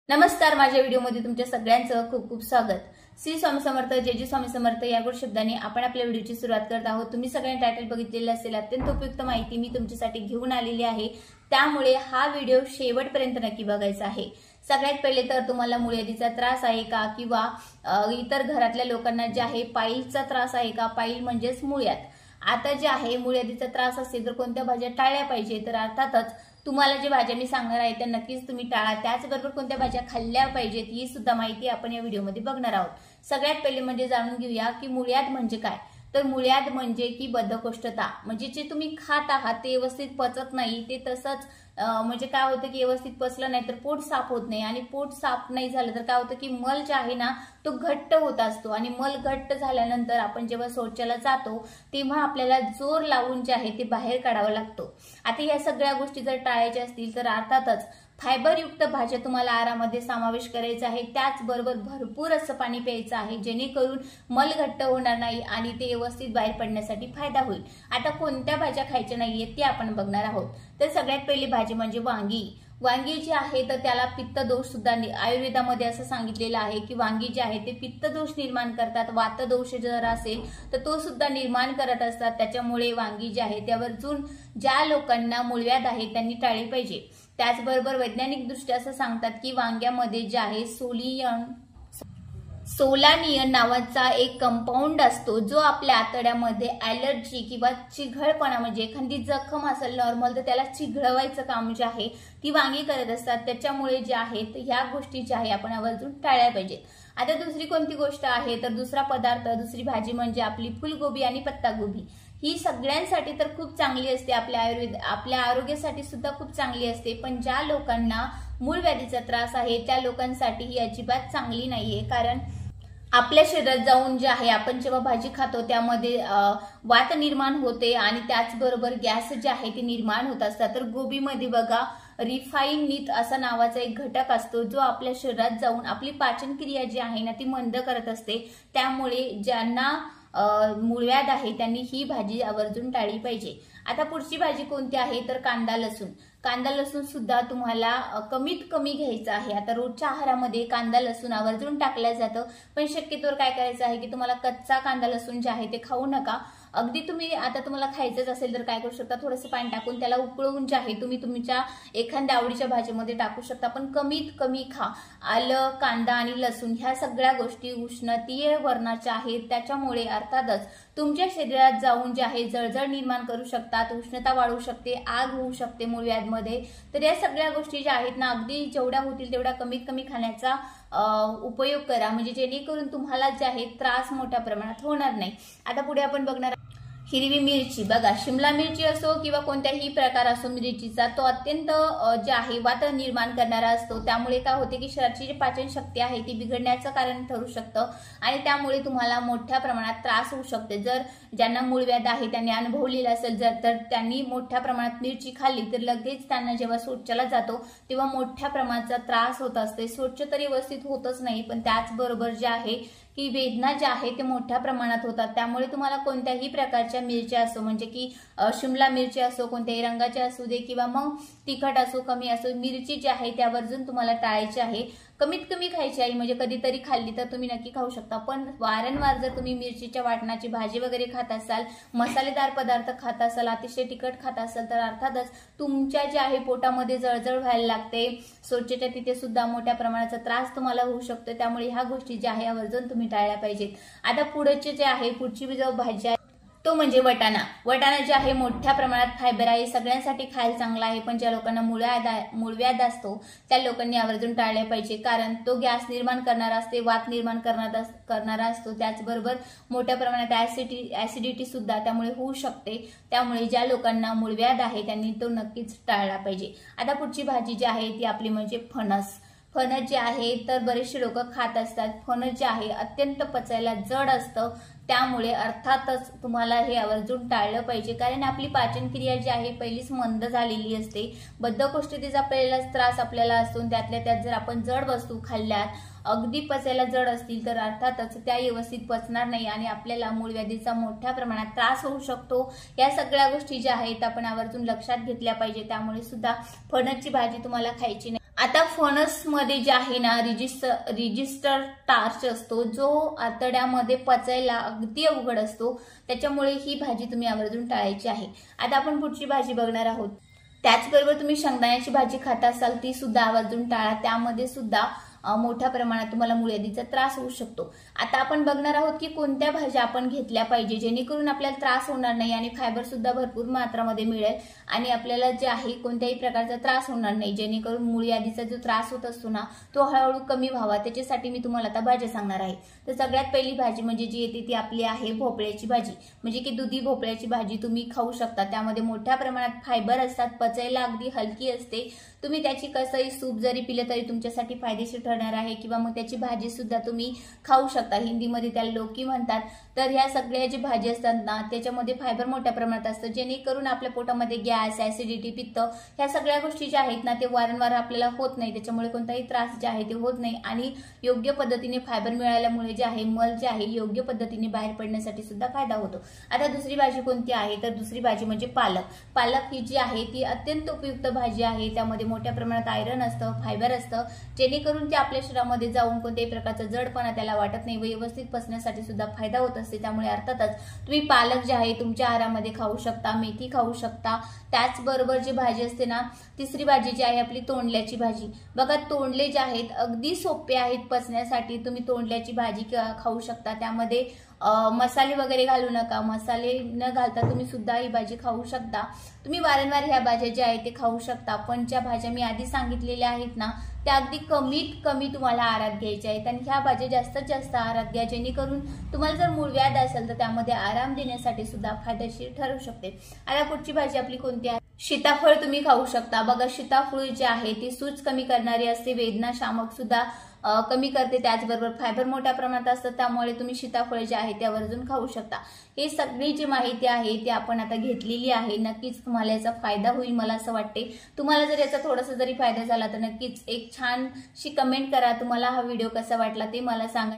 नमस्कार, माझ्या व्हिडिओमध्ये तुमच्या सगळ्यांचं खूप खूप स्वागत। श्री स्वामी समर्थ, जय जय स्वामी समर्थ या गोड शब्दांनी आपण आपल्या व्हिडिओची सुरुवात करत आहोत। तुम्ही सगळ्यांनी टायटल बघितलेलं असेल, अत्यंत उपयुक्त माहिती मी तुमच्यासाठी घेऊन आलेली आहे, त्यामुळे हा व्हिडिओ शेवटपर्यंत नक्की बघायचा आहे। सगळ्यात पहिले तर तुम्हाला मूळव्याधीचा त्रास आहे का किंवा इतर घरातल्या लोकांना जे आहे पाईलचा त्रास आहे का, पाईल म्हणजेच मूळव्याध। आता जे आहे मूळव्याधीचा त्रास असेल तर कोणत्या भाज्या टाळल्या पाहिजे, तर अर्थातच तुम्हाला जे भाज्या मी सांगणार आहे त्या नक्कीच तुम्ही टाळा। त्याचबरोबर कोणत्या भाज्या खाल्ल्या पाहिजेत ही सुद्धा माहिती आपण या व्हिडिओमध्ये बघणार आहोत। सगळ्यात पहिले म्हणजे जाणून घेऊया की मूळव्याध म्हणजे काय। तर मूळव्याध म्हणजे की बद्धकोष्ठता, म्हणजे जे तुम्ही खात आहात ते व्यवस्थित पचत नाही, ते तसंच म्हणजे काय होतं की व्यवस्थित पचलं नाही तर पोट साफ होत नाही, आणि पोट साफ नाही झालं तर काय होतं की मल जे आहे ना तो घट्ट होत असतो, आणि मल घट्ट झाल्यानंतर आपण जेव्हा शौचाला जातो तेव्हा आपल्याला जोर लावून जे आहे ते बाहेर काढावं लागतो। आता या सगळ्या गोष्टी जर टाळायच्या असतील तर अर्थातच फायबरयुक्त भाज्या तुम्हाला आहारामध्ये समावेश करायचा आहे। त्याचबरोबर भरपूर असं पाणी प्यायचं आहे, जेणेकरून मल घट्ट होणार नाही आणि ते व्यवस्थित बाहेर पडण्यासाठी फायदा होईल। आता कोणत्या भाज्या खायच्या नाहीयेत ते आपण बघणार आहोत। तर सगळ्यात पहिली भाजी म्हणजे वांगी। वांगी जी आहे तर त्याला पित्त दोष सुद्धा आयुर्वेदामध्ये असं सांगितलेलं आहे की वांगी जे आहे ते पित्त दोष निर्माण करतात, वात दोष जर असेल तर तो सुद्धा निर्माण करत असतात। त्याच्यामुळे वांगी जे आहे त्यावरून ज्या लोकांना मूळव्याध आहे त्यांनी टाळली पाहिजे। त्याचबरोबर वैज्ञानिक दृष्ट्या असं सांगतात की वांग्यामध्ये जे आहे सोलानियन नावाचा एक कंपाऊंड असतो, जो आपल्या आतड्यामध्ये ॲलर्जी किंवा चिघळपणा, म्हणजे एखादी जखम असेल नॉर्मल तर त्याला चिघळवायचं काम जे आहे ती वांगी करत असतात। त्याच्यामुळे जे आहेत ह्या गोष्टी ज्या आहे आपण आवर्जून टाळल्या पाहिजेत। आता दुसरी कोणती गोष्ट आहे तर दुसरा पदार्थ, दुसरी भाजी म्हणजे आपली फुलगोबी आणि पत्तागोबी। ही सगळ्यांसाठी तर खूप चांगली असते, आपल्या आरोग्यासाठी सुद्धा खूप चांगली असते, पण ज्या लोकांना मूळव्याधीचा त्रास आहे त्या लोकांसाठी ही अजिबात चांगली नाहीये। कारण आपल्या शरीरात जाऊन जे आहे आपण जेव्हा भाजी खातो त्यामध्ये वात निर्माण होते आणि त्याचबरोबर गॅस जे आहे ते निर्माण होत असतात। तर गोबीमध्ये बघा रिफाईन नीत असा नावाचा एक घटक असतो, जो आपल्या शरीरात जाऊन आपली पाचन क्रिया जी आहे ना ती मंद करत असते। त्यामुळे ज्यांना मूळव्याध आहे त्यांनी ही भाजी आवर्जून टाळली पाहिजे। आता पुढची भाजी कोणती आहे तर कांदा लसूण। कांदा लसूण सुद्धा तुम्हाला कमीत कमी घ्यायचं आहे। आता रोजच्या आहारामध्ये कांदा लसूण आवर्जून टाकलं जातं, पण शक्यतोवर काय करायचं आहे की तुम्हाला कच्चा कांदा लसूण जे आहे ते खाऊ नका। अगदी तुम्ही आता तुम्हाला खायचंच असेल तर काय करू शकता, थोडंसं पाणी टाकून त्याला उकळवून जे आहे तुम्ही तुमच्या एखाद्या आवडीच्या भाजीमध्ये टाकू शकता, पण कमीत कमी खा। आलं, कांदा आणि लसूण ह्या सगळ्या गोष्टी उष्णतीय वर्णाच्या आहेत, त्याच्यामुळे अर्थातच तुमच्या शरीरात जाऊन जे आहे जळजळ निर्माण करू शकतात, उष्णता वाढू शकते, आग होऊ शकते मूळव्याधमध्ये। तर या सगळ्या गोष्टी ज्या आहेत ना अगदी जेवढ्या होतील तेवढ्या कमीत कमी खाण्याचा उपयोग करा, म्हणजे जेणेकरून तुम्हाला जे आहे त्रास मोठ्या प्रमाणात होणार नाही। आता पुढे आपण बघणार हिरवी मिरची। बघा शिमला मिरची असो किंवा कोणत्याही प्रकार असो मिरचीचा, तो अत्यंत जे आहे वात निर्माण करणारा असतो। त्यामुळे काय होते की शरीराची जी पाचन शक्ती आहे ती बिघडण्याचं कारण ठरू शकतं आणि त्यामुळे तुम्हाला मोठ्या प्रमाणात त्रास होऊ शकते। जर ज्यांना मूळव्याध आहे त्यांनी अनुभवलेलं असेल तर त्यांनी मोठ्या प्रमाणात मिरची खाल्ली तर लगेच त्यांना जेव्हा शौचाला जातो तेव्हा मोठ्या प्रमाणाचा त्रास होत असते। स्वच्छ तरी व्यवस्थित होतच नाही, पण त्याचबरोबर जे आहे की वेदना ज्या आहे ते मोठ्या प्रमाणात होतात। त्यामुळे तुम्हाला कोणत्याही प्रकारच्या मिरच्या असो, म्हणजे की शिमला मिरची असो, कोणत्याही रंगाच्या असू दे किंवा मग तिखट असो कमी असो, मिरची जी आहे त्यावरून तुम्हाला टाळायची आहे, कमीत कमी खायची आहे। म्हणजे कधीतरी खाल्ली तर तुम्ही नक्की खाऊ शकता, पण वारंवार जर तुम्ही मिरचीच्या वाटणाची भाजी वगैरे खात असाल, मसालेदार पदार्थ खात असाल, अतिशय तिखट खात असाल तर अर्थातच तुमच्या जे आहे पोटामध्ये जळजळ व्हायला लागते, शौचाच्या तिथे सुद्धा मोठ्या प्रमाणाचा त्रास तुम्हाला होऊ शकतो। त्यामुळे ह्या गोष्टी ज्या आहे आवर्जून तुम्ही टाळल्या पाहिजेत। आता पुढचे जे आहे पुढची जो भाजी आहे तो म्हणजे वटाणा। वटाणा जे आहे मोठ्या प्रमाणात फायबर आहे, सगळ्यांसाठी खायला चांगला आहे, पण ज्या लोकांना मूळव्याध असतो त्या लोकांनी आवर्जून टाळले पाहिजे, कारण तो गॅस निर्माण करणारा असते, वात निर्माण करणारा असतो। त्याचबरोबर मोठ्या प्रमाणात ऍसिडिटी सुद्धा त्यामुळे होऊ शकते। त्यामुळे ज्या लोकांना मूळव्याध आहे त्यांनी तो नक्कीच टाळला पाहिजे। आता पुढची भाजी जी आहे ती आपली म्हणजे फणस। फणस जे आहे तर बरेचसे लोक खात असतात। फणस जे आहे अत्यंत पचायला जड असतं, त्यामुळे अर्थातच तुम्हाला हे आवर्जून टाळलं पाहिजे, कारण आपली पाचन क्रिया जी आहे पहिलीच मंद झालेली असते। बद्धकोष्ठतेचा पहिलाच त्रास आपल्याला असतो, त्यातल्या त्यात जर आपण जड वस्तू खाल्ल्यात अगदी पचायला जड असतील तर अर्थातच त्या व्यवस्थित पचणार नाही आणि आपल्याला मूळव्याधीचा मोठ्या प्रमाणात त्रास होऊ शकतो। या सगळ्या गोष्टी ज्या आहेत आपण आवर्जून लक्षात घेतल्या पाहिजे, त्यामुळे सुद्धा फणसची भाजी तुम्हाला खायची नाही। आता फणस मध्ये जे आहे ना रिजिस्टर स्टार्च असतो, जो आतड्यामध्ये पचायला अगदी अवघड असतो, त्याच्यामुळे ही भाजी तुम्ही आवर्जून टाळायची आहे। आता आपण पुढची भाजी बघणार आहोत। त्याचबरोबर तुम्ही शेंगदाण्याची भाजी खात असाल ती सुद्धा आवर्जून टाळा, त्यामध्ये सुद्धा मोठ्या प्रमाणात तुम्हाला मूळव्याधीचा त्रास होऊ शकतो। आता आपण बघणार आहोत की कोणत्या भाज्या आपण घेतल्या पाहिजे जेणेकरून आपल्याला त्रास होणार नाही आणि फायबर सुद्धा भरपूर मात्रामध्ये मिळेल आणि आपल्याला जे आहे कोणत्याही प्रकारचा त्रास होणार नाही, जेणेकरून मूळव्याधीचा जो त्रास होत असतो ना तो हळूहळू कमी व्हावा। त्याच्यासाठी मी तुम्हाला आता भाज्या सांगणार आहे। तर सगळ्यात पहिली भाजी म्हणजे जी येते ती आपली आहे भोपळ्याची भाजी, म्हणजे की दुधी भोपळ्याची भाजी तुम्ही खाऊ शकता। त्यामध्ये मोठ्या प्रमाणात फायबर असतात, पचायला अगदी हलकी असते। तुम्ही त्याची कसंही सूप जरी पिलं तरी तुमच्यासाठी फायदेशीर ठरणार आहे, किंवा मग त्याची भाजी सुद्धा तुम्ही खाऊ शकता। हिंदीमध्ये त्याला लौकी म्हणतात। तर ह्या सगळ्या जी भाजी असतात ना त्याच्यामध्ये फायबर मोठ्या प्रमाणात असतं, जेणेकरून आपल्या पोटामध्ये गॅस, ऍसिडिटी, पित्त ह्या सगळ्या गोष्टी ज्या आहेत ना ते वारंवार आपल्याला होत नाही, त्याच्यामुळे कोणताही त्रास जे आहे ते होत नाही आणि योग्य पद्धतीने फायबर मिळाल्यामुळे जे आहे मल जे आहे योग्य पद्धतीने बाहेर पडण्यासाठी सुद्धा फायदा होतो। आता दुसरी भाजी कोणती आहे तर दुसरी भाजी म्हणजे पालक। पालक ही जी आहे ती अत्यंत उपयुक्त भाजी आहे। त्यामध्ये मोठ्या प्रमाणात आयरन असतं, फायबर असतं, जेणेकरून ते आपल्या शरीरामध्ये जाऊन कोणत्याही प्रकारचा जडपणा त्याला वाटत नाही, व्यवस्थित पचण्यासाठी सुद्धा फायदा होत असते। त्यामुळे अर्थातच तुम्ही पालक जे आहे तुमच्या आहारामध्ये खाऊ शकता, मेथी खाऊ शकता। त्याचबरोबर जी भाजी असते ना तिसरी भाजी जी आहे आपली तोंडल्याची भाजी। बघा तोंडले जे आहेत अगदी सोपे आहेत पचण्यासाठी, तुम्ही तोंडल्याची भाजी खाऊ शकता। त्यामध्ये मसाले वगैरे घालू नका, मसाले न घालता तुम्ही सुद्धा ही भाजी खाऊ शकता। तुम्ही वारंवार ह्या भाज्या ज्या आहेत ते खाऊ शकता, पण ज्या भाज्या मी आधी सांगितलेल्या आहेत ना त्या अगदी कमीत कमी तुम्हाला आहारात घ्यायच्या आहेत आणि ह्या भाज्या जास्तीत जास्त आहारात घ्या, जेणेकरून तुम्हाला जर मूळव्याध असेल तर त्यामध्ये आराम देण्यासाठी सुद्धा फायदेशीर ठरू शकते। आता पुढची भाजी आपली कोणती आहे? सीताफळ तुम्ही खाऊ शकता। बघा सीताफळ जे आहे ती सूज कमी करणारी असते, वेदना शामक सुद्धा कमी करते, त्याचबरोबर फायबर मोठ्या प्रमाणात असतं, त्यामुळे तुम्ही सीताफळ जे आहे ते आवर्जून खाऊ शकता। ही सगळी जी माहिती आहे ती आपण आता घेतलेली आहे। नक्कीच तुम्हाला याचा फायदा होईल मला असं वाटते। तुम्हाला जर याचा थोडासा जरी फायदा झाला तर नक्कीच एक छानशी कमेंट करा, तुम्हाला हा व्हिडिओ कसा वाटला ते मला सांगा।